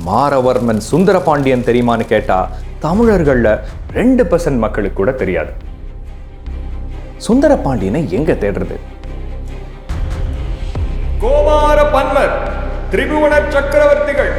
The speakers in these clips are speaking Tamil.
மாரவர்மன் சுந்தரபாண்டியன் தெரியுமான்னு கேட்டா தமிழர்கள்ல 2% மக்களுக்கு கூட தெரியாது. சுந்தரபாண்டியனை எங்க தேடுறது? கோமார பன்மர் திரிபுவன சக்கரவர்த்திகள்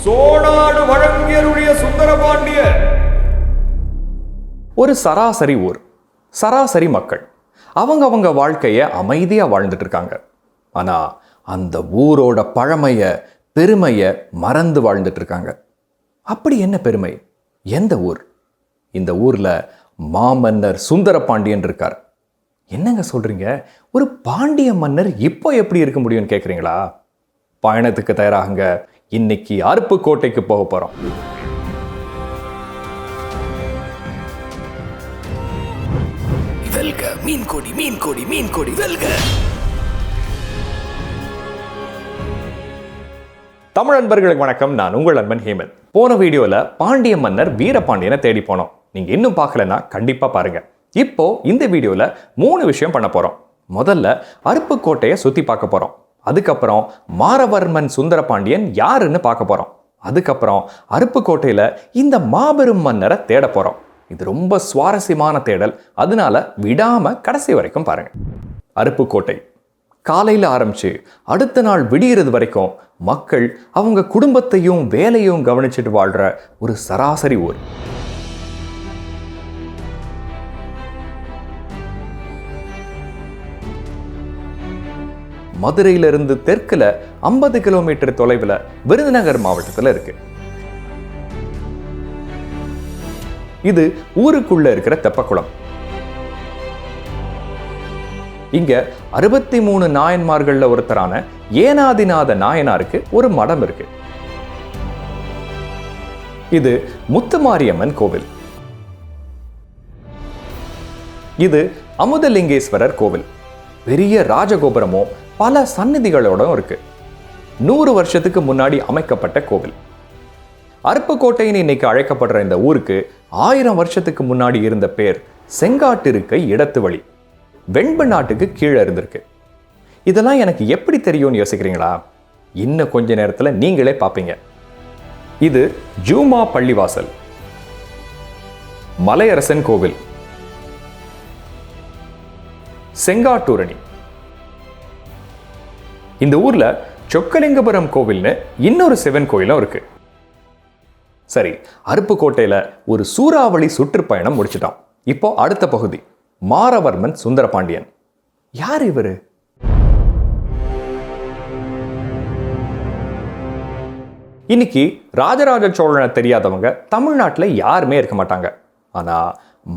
சோழநாடு வழங்கியருடைய சுந்தரபாண்டியர். ஒரு சராசரி ஊர், சராசரி மக்கள், அவங்க வாழ்க்கைய அமைதியா வாழ்ந்துட்டு இருக்காங்க. ஆனா அந்த ஊரோட பழமைய பெருமைய மறந்து வாழ்ந்துட்டு இருக்காங்க. அப்படி என்ன பெருமை? எந்த ஊர்? இந்த ஊர்ல மாமன்னர் சுந்தரபாண்டியன் இருக்கார். என்னங்க சொல்றீங்க? ஒரு பாண்டிய மன்னர் இப்போ எப்படி இருக்க முடியும்னு கேட்குறீங்களா? பயணத்துக்கு தயாராகுங்க. இன்னைக்கு அருப்புக்கோட்டைக்கு போக போறோம். வெல்க மீன்கொடி மீன்கொடி மீன்கொடி வெல்க. தமிழ் நண்பர்களுக்கு வணக்கம். நான் உங்கள் நண்பன் ஹேமந்த். போன வீடியோல பாண்டிய மன்னர் வீரபாண்டியனை தேடி போனோம். நீங்க இன்னும் பார்க்கலன்னா கண்டிப்பா பாருங்க. இப்போ இந்த வீடியோல 3 விஷயம் பண்ண போறோம். முதல்ல அருப்புக்கோட்டையை சுத்தி பார்க்க போறோம். அதுக்கப்புறம் மாரவர்மன் சுந்தரபாண்டியன் யாருன்னு பார்க்க போறோம். அதுக்கப்புறம் அருப்புக்கோட்டையில இந்த மாபெரும் மன்னரை தேட போறோம். இது ரொம்ப சுவாரஸ்யமான தேடல், அதனால விடாம கடைசி வரைக்கும் பாருங்க. அருப்புக்கோட்டை காலையில் ஆரம்பிச்சு அடுத்த நாள் விடியறது வரைக்கும் மக்கள் அவங்க குடும்பத்தையும் வேலையும் கவனிச்சுட்டு வாழ்ற ஒரு சராசரி ஊர். மதுரையிலிருந்து தெற்குல 50 கிலோமீட்டர் தொலைவில் விருதுநகர் மாவட்டத்தில் இருக்கு. இது ஊருக்குள்ள இருக்கிற தெப்பக்குளம். இங்க 63 நாயன்மார்கள்ல ஒருத்தரான ஏனாதிநாத நாயனாருக்கு ஒரு மடம் இருக்கு. இது முத்துமாரியம்மன் கோவில். இது அமுதலிங்கேஸ்வரர் கோவில். பெரிய ராஜகோபுரமும் பல சந்நிதிகளோட இருக்கு. 100 வருஷத்துக்கு முன்னாடி அமைக்கப்பட்ட கோவில். அருப்புக்கோட்டைன்னு இன்னைக்கு அழைக்கப்படுற இந்த ஊருக்கு 1000 வருஷத்துக்கு முன்னாடி இருந்த பேர் செங்காட்டிருக்கை இடத்து வழி. வெண்ப நாட்டுக்கு கீழே இருந்திருக்கு. இதெல்லாம் எனக்கு எப்படி தெரியும்னு யோசிக்கிறீங்களா? இன்னும் கொஞ்ச நேரத்துல நீங்களே பார்ப்பீங்க. இது ஜூமா பள்ளிவாசல், மலையரசன் கோவில், செங்காட்டூரணி. இந்த ஊர்ல சொக்கலிங்கபுரம் கோவில்னு இன்னொரு சிவன் கோயிலும் இருக்கு. சரி, அருப்புக்கோட்டையில ஒரு சூறாவளி சுற்றுப்பயணம் முடிச்சிட்டோம். இப்போ அடுத்த பகுதி, மாரவர்மன் சுந்தரபாண்டியன். யார் இவரு? இன்னைக்கு ராஜராஜ சோழனை தெரியாதவங்க தமிழ்நாட்டில் யாருமே இருக்க மாட்டாங்க. ஆனா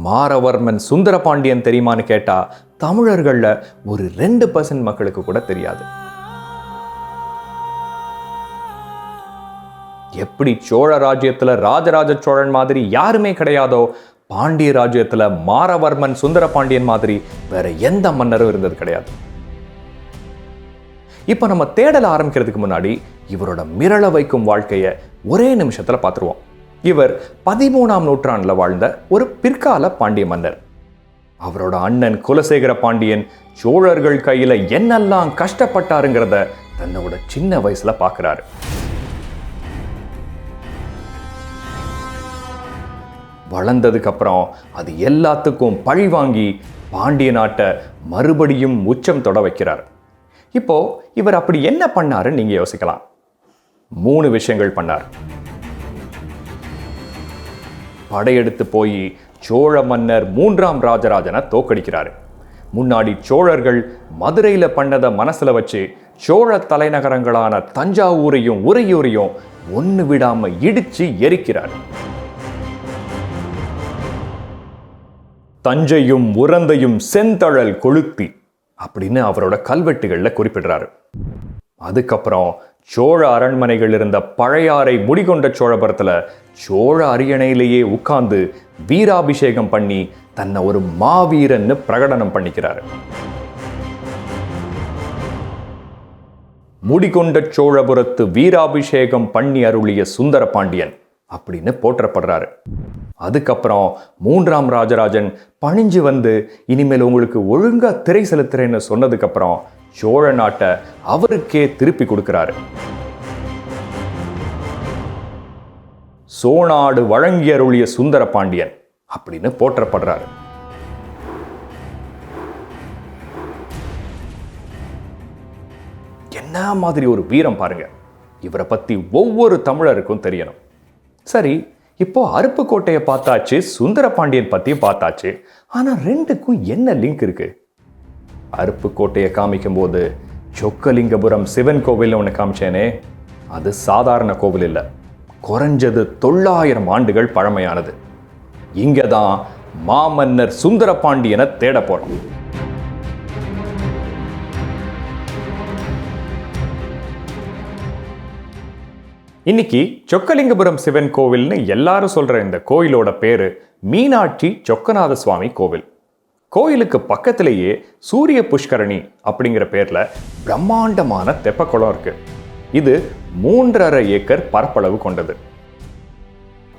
மாரவர்மன் சுந்தரபாண்டியன் தெரியுமான்னு கேட்டா தமிழர்கள்ல ஒரு 2% மக்களுக்கு கூட தெரியாது. எப்படி சோழ ராஜ்யத்துல ராஜராஜ சோழன் மாதிரி யாருமே கிடையாதோ, பாண்டிய ராஜ்யத்துல மாரவர்மன் சுந்தரபாண்டியன் மாதிரி வேற எந்த மன்னரும் இருந்தது கிடையாது. இப்ப நம்ம தேடல ஆரம்பிக்கிறதுக்கு முன்னாடி இவரோட மிரள வைக்கும் வாழ்க்கைய ஒரே நிமிஷத்துல பார்த்துருவோம். இவர் 13ஆம் நூற்றாண்டுல வாழ்ந்த ஒரு பிற்கால பாண்டிய மன்னர். அவரோட அண்ணன் குலசேகர பாண்டியன் சோழர்கள் கையில என்னெல்லாம் கஷ்டப்பட்டாருங்கிறத தன்னோட சின்ன வயசுல பார்க்கிறாரு. வளர்ந்ததுக்கு அப்புறம் அது எல்லாத்துக்கும் பழி வாங்கி பாண்டிய நாட்டை மறுபடியும் உச்சம் தொட வைக்கிறார். இப்போ இவர் அப்படி என்ன பண்ணாருன்னு நீங்க யோசிக்கலாம். 3 விஷயங்கள் பண்ணார். படையெடுத்து போய் சோழ மன்னர் 3ஆம் ராஜராஜனை தோக்கடிக்கிறாரு. முன்னாடி சோழர்கள் மதுரையில பண்ணதை மனசுல வச்சு சோழ தலைநகரங்களான தஞ்சாவூரையும் உறையூரையும் ஒன்னு விடாம இடிச்சு எரிக்கிறார். தஞ்சையும் உரந்தையும் செந்தழல் கொளுத்தி அப்படின்னு அவரோட கல்வெட்டுகள்ல குறிப்பிடுறாரு. அதுக்கப்புறம் சோழ அரண்மனைகள் இருந்த பழையாறை முடிகொண்ட சோழபுரத்துல சோழ அரியணையிலேயே உட்கார்ந்து வீராபிஷேகம் பண்ணி தன்னை ஒரு மாவீரன்னு பிரகடனம் பண்ணிக்கிறாரு. முடிகொண்ட சோழபுரத்து வீராபிஷேகம் பண்ணி அருளிய சுந்தரபாண்டியன் அப்படின்னு போற்றப்படுறாரு. அதுக்கப்புறம் 3ஆம் ராஜராஜன் பணிஞ்சு வந்து இனிமேல் உங்களுக்கு ஒழுங்கா திரை செலுத்துறேன்னு சொன்னதுக்கு அப்புறம் சோழ நாட்டை அவருக்கே திருப்பி கொடுக்கிறாரு. சோநாடு வழங்கியருளிய சுந்தர பாண்டியன் அப்படின்னு போற்றப்படுறாரு. என்ன மாதிரி ஒரு வீரம் பாருங்க. இவரை பத்தி ஒவ்வொரு தமிழருக்கும் தெரியணும். சரி, இப்போ அருப்புக்கோட்டையை பார்த்தாச்சு, சுந்தர பாண்டியன் பத்தியும் பார்த்தாச்சு. ஆனா ரெண்டுக்கும் என்ன லிங்க் இருக்கு? அருப்புக்கோட்டையை காமிக்கும் போது சொக்கலிங்கபுரம் சிவன் கோவில் ஒன்று காமிச்சேனே, அது சாதாரண கோவில் இல்லை, குறைஞ்சது 900 ஆண்டுகள் பழமையானது. இங்க தான் மாமன்னர் சுந்தர பாண்டியனை தேட போறோம். இன்னைக்கு சொக்கலிங்கபுரம் சிவன் கோவில்னு எல்லாரும் சொல்ற இந்த கோயிலோட பேரு மீனாட்சி சொக்கநாத சுவாமி கோவில். கோயிலுக்கு பக்கத்திலேயே சூரிய புஷ்கரணி அப்படிங்கிற பேர்ல பிரம்மாண்டமான தெப்பக்குளம் இருக்கு. இது 3.5 ஏக்கர் பரப்பளவு கொண்டது.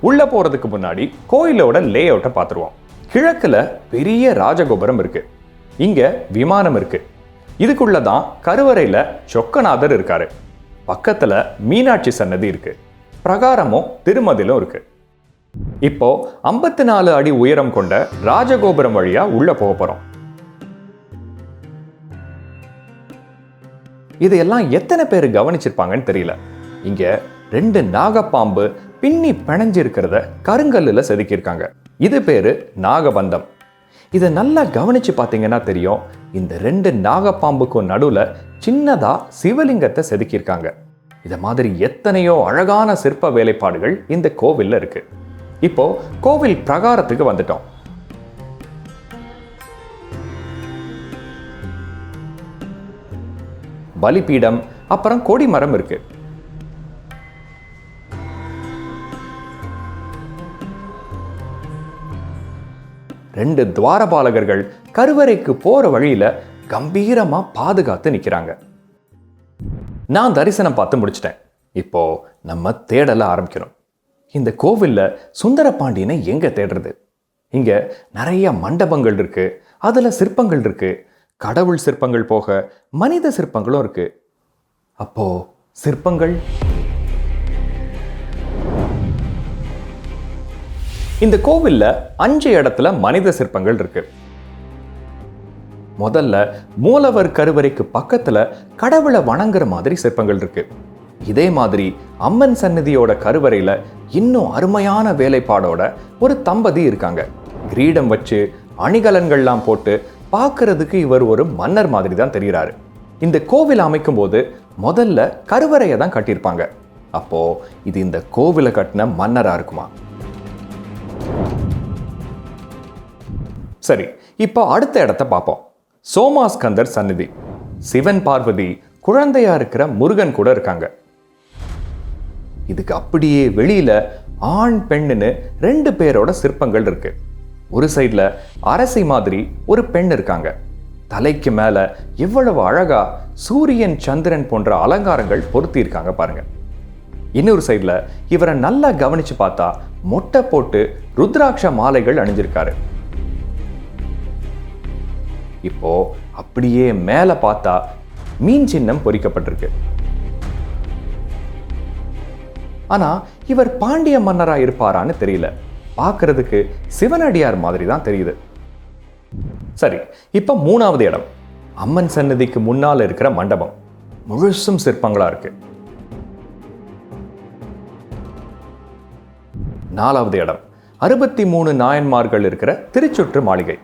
உள்ள போறதுக்கு முன்னாடி கோயிலோட லே அவுட்டை பார்த்துருவோம். கிழக்குல பெரிய ராஜகோபுரம் இருக்கு. இங்க விமானம் இருக்கு. இதுக்குள்ளதான் கருவறையில சொக்கநாதர் இருக்காரு. பக்கத்துல மீனாட்சி சன்னதி இருக்கு. பிரகாரமும் திருமதிலும் இருக்கு. இப்போ 54 அடி உயரம் கொண்ட ராஜகோபுரம் வழியா உள்ள போக போறோம். இதையெல்லாம் எத்தனை பேர் கவனிச்சிருப்பாங்கன்னு தெரியல. இங்க 2 நாகப்பாம்பு பின்னி பிணைஞ்சு இருக்கிறத கருங்கல்லுல செதுக்கியிருக்காங்க. இது பேரு நாகபந்தம். இதை நல்லா கவனிச்சு பார்த்தீங்கன்னா தெரியும், இந்த 2 நாகப்பாம்புக்கும் நடுவுல சின்னதா சிவலிங்கத்தை செதுக்கியிருக்காங்க. இத மாதிரி எத்தனையோ அழகான சிற்ப வேலைப்பாடுகள் இந்த கோவில்ல இருக்கு. இப்போ கோவில் பிரகாரத்துக்கு வந்துட்டோம். பலிபீடம், அப்புறம் கொடிமரம் இருக்கு. ரெண்டு துவாரபாலகர்கள் கருவறைக்கு போற வழியில கம்பீரமா பாதுகாத்து நிக்கிறாங்க. நான் தரிசனம் பார்த்து முடிச்சிட்டேன். இப்போ நம்ம தேடல ஆரம்பிக்கணும். இந்த கோவில்ல சுந்தர பாண்டியனை எங்க தேடுறது? இங்க நிறைய மண்டபங்கள் இருக்கு, அதுல சிற்பங்கள் இருக்கு. கடவுள் சிற்பங்கள் போக மனித சிற்பங்களும் இருக்கு. அப்போ சிற்பங்கள், இந்த கோவில்ல 5 இடத்துல மனித சிற்பங்கள் இருக்கு. முதல்ல மூலவர் கருவறைக்கு பக்கத்துல கடவுளை வணங்குற மாதிரி சிற்பங்கள் இருக்கு. இதே மாதிரி அம்மன் சன்னதியோட கருவறையில இன்னும் அருமையான வேலைப்பாடோட ஒரு தம்பதி இருக்காங்க. கிரீடம் வச்சு அணிகலன்கள்லாம் போட்டு பார்க்கறதுக்கு இவர் ஒரு மன்னர் மாதிரி தான் தெரிகிறாரு. இந்த கோவில் அமைக்கும் போது முதல்ல கருவறையை தான் கட்டியிருப்பாங்க. அப்போ இது இந்த கோவிலை கட்டின மன்னரா இருக்குமா? சரி, இப்போ அடுத்த இடத்த பார்ப்போம். சோமாஸ்கந்தர் சந்நிதி. சிவன் பார்வதி குழந்தையா இருக்கிற முருகன் கூட இருக்காங்க. இதுக்கு அப்படியே வெளியில ஆண் பெண்ணுன்னு 2 பேரோட சிற்பங்கள் இருக்கு. ஒரு சைட்ல அரசி மாதிரி ஒரு பெண் இருக்காங்க. தலைக்கு மேல எவ்வளவு அழகா சூரியன் சந்திரன் போன்ற அலங்காரங்கள் பொருத்தி இருக்காங்க பாருங்க. இன்னொரு சைட்ல இவரை நல்லா கவனிச்சு பார்த்தா மொட்டை போட்டு ருத்ராட்ச மாலைகள் அணிஞ்சிருக்காரு. இப்போ அப்படியே மேல பார்த்தா மீன் சின்னம் பொறிக்கப்பட்டிருக்கு. ஆனா இவர் பாண்டிய மன்னரா இருப்பாரான்னு தெரியல. பார்க்கிறதுக்கு சிவனடியார் மாதிரி தான் தெரியுது. சரி, இப்ப 3வது இடம். அம்மன் சன்னதிக்கு முன்னால இருக்கிற மண்டபம் முழுசும் சிற்பங்களா இருக்கு. 4வது இடம் 63 நாயன்மார்கள் இருக்கிற திருச்சுற்று மாளிகை.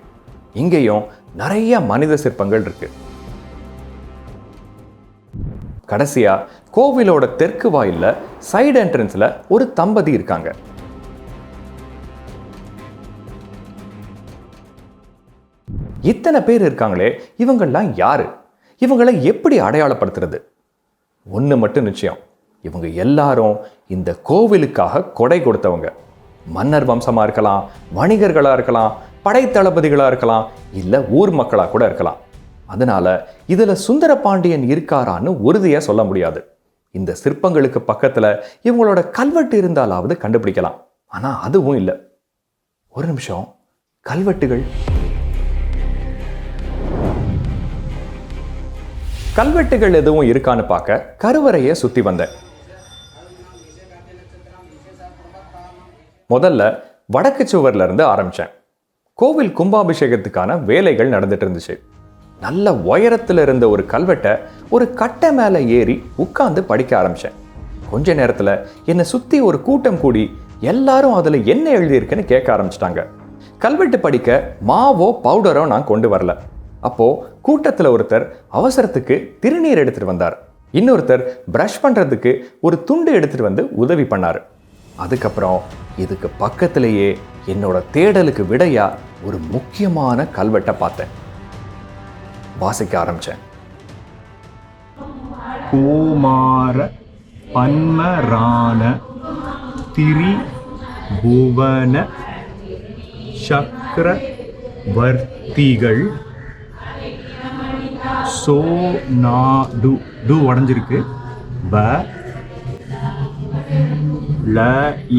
இங்கேயும் நிறைய மனித சிற்பங்கள் இருக்கு. கடைசியா கோவிலோட தெற்கு வாயில்ல சைடு என்ட்ரன்ஸ்ல ஒரு தம்பதி இருக்காங்க. இத்தனை பேர் இருக்காங்களே, இவங்கெல்லாம் யாரு? இவங்களை எப்படி அடையாளப்படுத்துறது? ஒண்ணு மட்டும் நிச்சயம், இவங்க எல்லாரும் இந்த கோவிலுக்காக கொடை கொடுத்தவங்க. மன்னர் வம்சமா இருக்கலாம், வணிகர்களா இருக்கலாம், படைத்தளபதிகளா இருக்கலாம், இல்ல ஊர் மக்களா கூட இருக்கலாம். அதனால இதுல சுந்தர பாண்டியன் இருக்காரான்னு உறுதியா சொல்ல முடியாது. இந்த சிற்பங்களுக்கு பக்கத்துல இவங்களோட கல்வெட்டு இருந்தாலாவது கண்டுபிடிக்கலாம். ஆனா அதுவும் இல்லை. ஒரு நிமிஷம், கல்வெட்டுகள் எதுவும் இருக்கான்னு பார்க்க கருவறையை சுத்தி வந்தேன். முதல்ல வடக்கு சுவர்ல இருந்து ஆரம்பிச்சேன். கோவில் கும்பாபிஷேகத்துக்கான வேலைகள் நடந்துட்டு இருந்துச்சு. நல்ல உயரத்துல இருந்த ஒரு கல்வெட்டை ஒரு கட்டை மேல ஏறி உட்கார்ந்து படிக்க ஆரம்பிச்சேன். கொஞ்ச நேரத்துல என்னை சுத்தி ஒரு கூட்டம் கூடி எல்லாரும் அதுல என்ன எழுதியிருக்குன்னு கேட்க ஆரம்பிச்சிட்டாங்க. கல்வெட்டு படிக்க மாவோ பவுடரோ நான் கொண்டு வரல. அப்போ கூட்டத்துல ஒருத்தர் அவசரத்துக்கு திருநீர் எடுத்துட்டு வந்தார். இன்னொருத்தர் பிரஷ் பண்றதுக்கு ஒரு துண்டு எடுத்துட்டு வந்து உதவி பண்ணாரு. அதுக்கப்புறம் இதுக்கு பக்கத்திலேயே என்னோட தேடலுக்கு விடையா ஒரு முக்கியமான கல்வெட்டை பார்த்தேன். வாசிக்க ஆரம்பிச்சேன். கோமார பன்மரான திரிபுவன சக்கரவர்த்திகள் சோநாடு டு உடஞ்சிருக்கு ப ல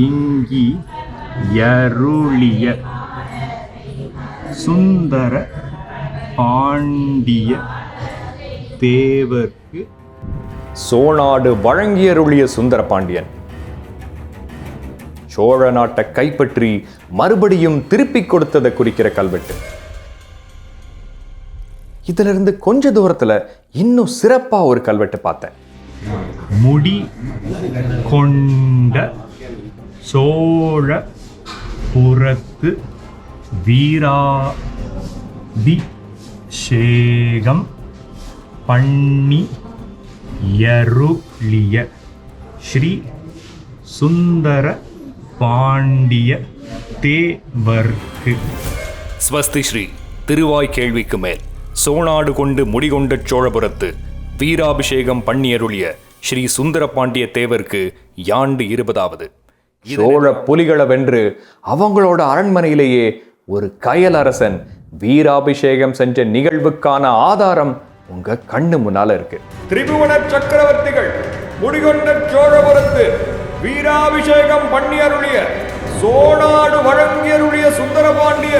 இங்கி யருளிய சுந்தர பாண்டிய தேவர்க்கு சோநாடு வழங்கியருளிய சுந்தர பாண்டியன் சோழ நாட்டை கைப்பற்றி மறுபடியும் திருப்பிக் கொடுத்ததை குறிக்கிற கல்வெட்டு. இதுல இருந்து கொஞ்ச தூரத்துல இன்னும் சிறப்பா ஒரு கல்வெட்டு பார்த்தேன். முடி கொண்ட சோழ புறத்து வீராபிஷேகம் பண்ணி யருளிய ஸ்ரீ சுந்தர பாண்டிய தேவர்க்கு ஸ்வஸ்தி ஸ்ரீ திருவாய் கேள்விக்கு மேல் சோநாடு கொண்டு முடிகொண்ட சோழபுரத்து வீராபிஷேகம் பண்ணியருளிய ஸ்ரீ சுந்தர பாண்டிய தேவர்க்கு யாண்டு 20வது. சோழ புலிகளை வென்று அவங்களோட அரண்மனையிலேயே ஒரு கயல் அரசன் வீராபிஷேகம் செஞ்ச நிகழ்வுக்கான ஆதாரம் உங்க கண்ணு முன்னால இருக்கு. திரிபுவன சக்கரவர்த்திகள் முடிகொண்ட சோழபுரத்து வீராபிஷேகம் பண்ணியருளிய சோநாடு வழங்கியருளிய சுந்தரபாண்டிய.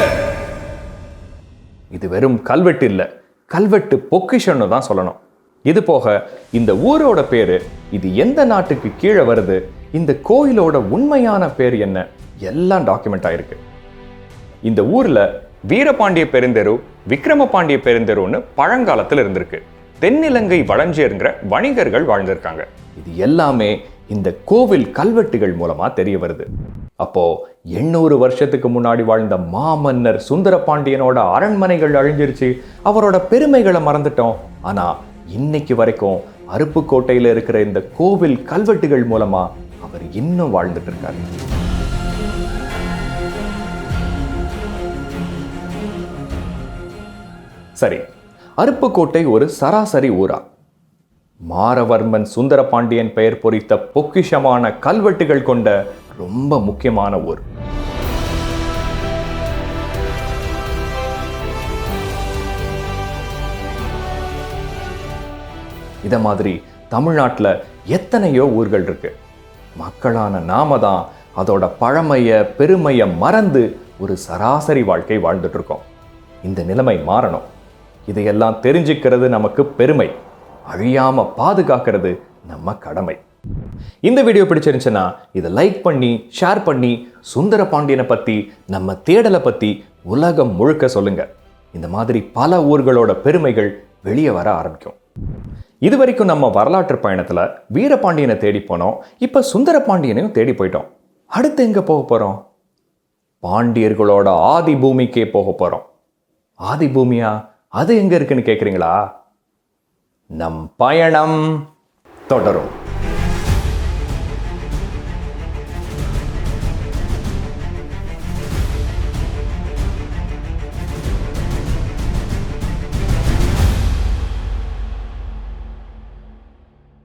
இது வெறும் கல்வெட்டு இல்ல, கல்வெட்டு பொக்கிஷன்னு தான் சொல்லணும். இது போக இந்த ஊரோட பேரு, இது எந்த நாட்டுக்கு கீழே வருது, இந்த கோயிலோட உண்மையான பேர் என்ன, எல்லாம் டாக்குமெண்ட் ஆயிருக்கு. இந்த ஊர்ல வீரபாண்டிய பெருந்தெரு, விக்ரமபாண்டிய பெருந்தெருன்னு பழங்காலத்தில் இருந்திருக்கு. தென்னிலங்கை வளஞ்சியருங்கிற வணிகர்கள் வாழ்ந்திருக்காங்க. இது எல்லாமே இந்த கோவில் கல்வெட்டுகள் மூலமா தெரிய வருது. அப்போ 800 வருஷத்துக்கு முன்னாடி வாழ்ந்த மாமன்னர் சுந்தர பாண்டியனோட அரண்மனைகள் அழிஞ்சிருச்சு, அவரோட பெருமைகளை மறந்துட்டோம். ஆனா இன்னைக்கு வரைக்கும் அருப்புக்கோட்டையில இருக்கிற இந்த கோவில் கல்வெட்டுகள் மூலமா அவர் இன்னும் வாழ்ந்துட்டு இருக்காரு. சரி, அருப்புக்கோட்டை ஒரு சராசரி ஊரா? மாரவர்மன் சுந்தர பாண்டியன் பெயர் பொறித்த பொக்கிஷமான கல்வெட்டுகள் கொண்ட ரொம்ப முக்கியமான ஊர். இத மாதிரி தமிழ்நாட்டில் எத்தனையோ ஊர்கள் இருக்கு. மக்களான நாம தான் அதோட பழமைய பெருமைய மறந்து ஒரு சராசரி வாழ்க்கை வாழ்ந்துட்டு இருக்கோம். இந்த நிலைமை மாறணும். இதையெல்லாம் தெரிஞ்சுக்கிறது நமக்கு பெருமை, அழியாம பாதுகாக்கிறது நம்ம கடமை. இந்த வீடியோ பிடிச்சிருந்துச்சுன்னா இதை லைக் பண்ணி ஷேர் பண்ணி சுந்தர பாண்டியனை பத்தி, நம்ம தேடலை பத்தி உலகம் முழுக்க சொல்லுங்க. இந்த மாதிரி பல ஊர்களோட பெருமைகள் வெளியே வர ஆரம்பிக்கும். இது வரைக்கும் நம்ம வரலாற்று பயணத்துல வீரபாண்டியனை தேடி போனோம். இப்ப சுந்தர பாண்டியனையும் தேடி போயிட்டோம். அடுத்து எங்க போக போறோம்? பாண்டியர்களோட ஆதி பூமிக்கே போக போறோம். ஆதி பூமியா? அது எங்க இருக்குன்னு கேக்குறீங்களா? நம் பயணம் தொடரும்.